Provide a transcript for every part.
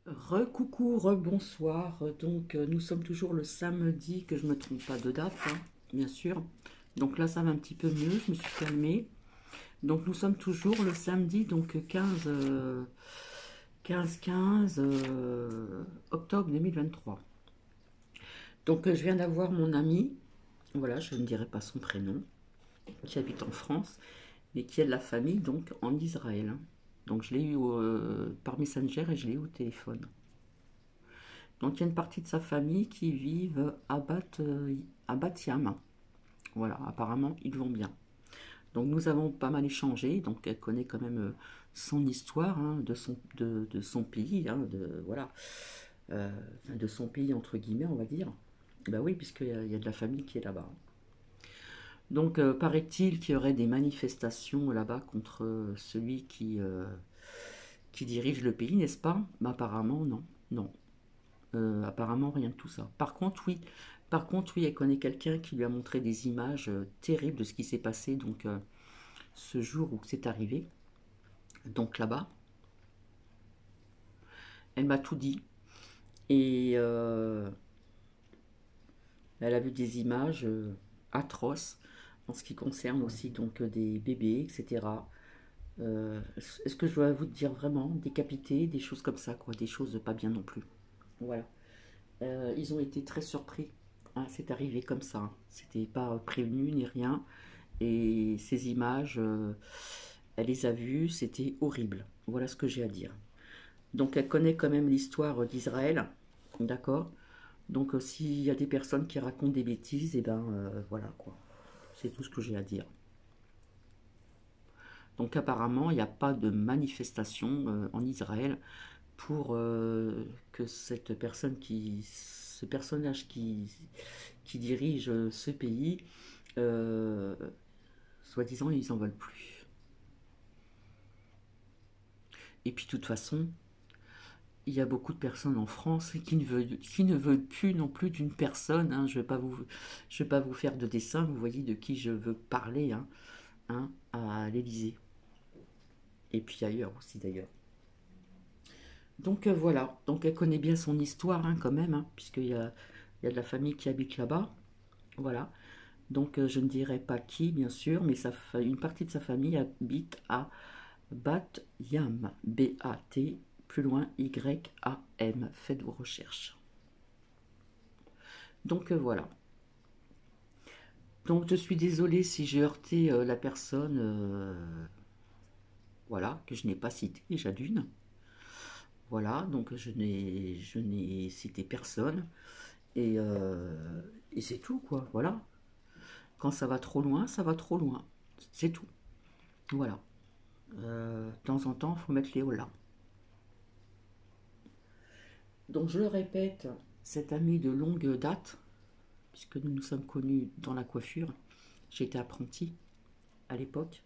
Recoucou, rebonsoir. Donc, nous sommes toujours le samedi, que je me trompe pas de date, hein, bien sûr. Donc là, ça va un petit peu mieux, je me suis calmée. Donc, nous sommes toujours le samedi, donc 15 octobre 2023. Donc, je viens d'avoir mon ami, voilà, je ne dirai pas son prénom, qui habite en France, mais qui a de la famille, donc, en Israël, hein. Donc, je l'ai eu par Messenger et je l'ai eu au téléphone. Donc il y a une partie de sa famille qui vivent à Bat Yam. Voilà, apparemment ils vont bien. Donc nous avons pas mal échangé, donc elle connaît quand même son histoire, hein, de son pays, hein, voilà, euh, de son pays entre guillemets on va dire. Bah oui, puisqu'il y a de la famille qui est là-bas. Donc paraît-il qu'il y aurait des manifestations là-bas contre celui qui dirige le pays, n'est-ce pas? Bah apparemment non, non. Apparemment, rien de tout ça. Par contre, oui, elle connaît quelqu'un qui lui a montré des images terribles de ce qui s'est passé donc ce jour où c'est arrivé. Donc là-bas, elle m'a tout dit et elle a vu des images atroces en ce qui concerne aussi donc des bébés, etc. Est-ce que je dois vous dire vraiment décapité, des choses comme ça, quoi, des choses pas bien non plus. Voilà. Ils ont été très surpris, hein, c'est arrivé comme ça, hein. C'était pas prévenu ni rien. Et ces images, elle les a vues, c'était horrible. Voilà ce que j'ai à dire. Donc elle connaît quand même l'histoire d'Israël, d'accord. Donc s'il y a des personnes qui racontent des bêtises, et ben voilà quoi. C'est tout ce que j'ai à dire. Donc apparemment, il n'y a pas de manifestation en Israël pour que ce personnage qui dirige ce pays, euh, soi-disant, ils en veulent plus. Et puis de toute façon, il y a beaucoup de personnes en France qui ne veulent plus non plus d'une personne, hein. Je vais pas vous faire de dessin, vous voyez de qui je veux parler, hein, à l'Élysée. Et puis ailleurs aussi d'ailleurs. Donc voilà, donc elle connaît bien son histoire, hein, quand même, hein, puisqu'il y a de la famille qui habite là-bas. Voilà. Donc je ne dirai pas qui, bien sûr, mais une partie de sa famille habite à Bat Yam. B-A-T, plus loin Y-A-M. Faites vos recherches. Donc voilà. Donc je suis désolée si j'ai heurté la personne, voilà, que je n'ai pas citée déjà d'une. Voilà, donc je n'ai cité personne. Et c'est tout, quoi. Voilà. Quand ça va trop loin, ça va trop loin. C'est tout. Voilà. De temps en temps, il faut mettre les hauts là. Donc je le répète, cet ami de longue date, puisque nous nous sommes connus dans la coiffure, j'étais apprenti à l'époque.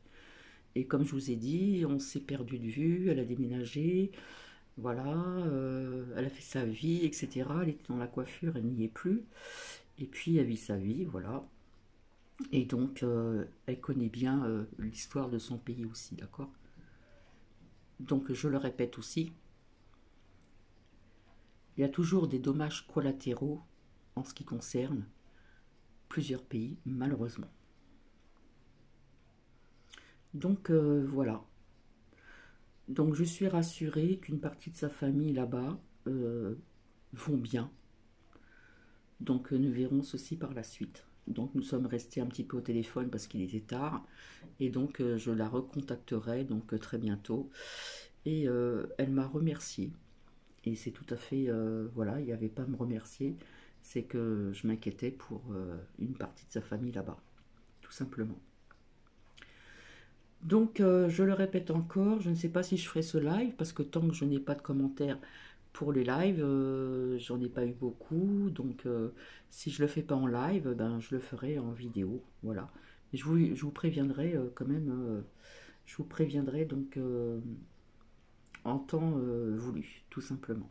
Et comme je vous ai dit, on s'est perdu de vue, elle a déménagé, voilà, elle a fait sa vie, etc. Elle était dans la coiffure, elle n'y est plus. Et puis elle vit sa vie, voilà. Et donc elle connaît bien l'histoire de son pays aussi, d'accord. Donc je le répète aussi, il y a toujours des dommages collatéraux en ce qui concerne plusieurs pays, malheureusement. Donc voilà. Donc je suis rassurée qu'une partie de sa famille là-bas euh, vont bien. Donc nous verrons ceci par la suite. Donc nous sommes restés un petit peu au téléphone parce qu'il était tard. Et donc je la recontacterai donc très bientôt. Et elle m'a remercié. Et c'est tout à fait, voilà, il n'y avait pas à me remercier. C'est que je m'inquiétais pour une partie de sa famille là-bas, tout simplement. Donc je le répète encore, je ne sais pas si je ferai ce live parce que tant que je n'ai pas de commentaires pour les lives, j'en ai pas eu beaucoup. Donc si je le fais pas en live, ben je le ferai en vidéo. Voilà. Mais je vous préviendrai quand même, je vous préviendrai donc en temps voulu, tout simplement.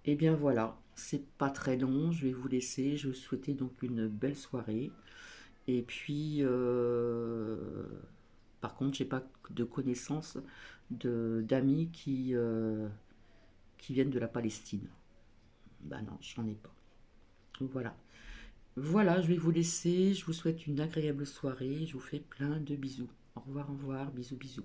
Et bien voilà, c'est pas très long, je vais vous laisser. Je vous souhaite donc une belle soirée. Et puis, par contre, j'ai pas de connaissances d'amis qui viennent de la Palestine. Bah non, j'en ai pas. Voilà. Voilà, je vais vous laisser. Je vous souhaite une agréable soirée. Je vous fais plein de bisous. Au revoir, bisous, bisous.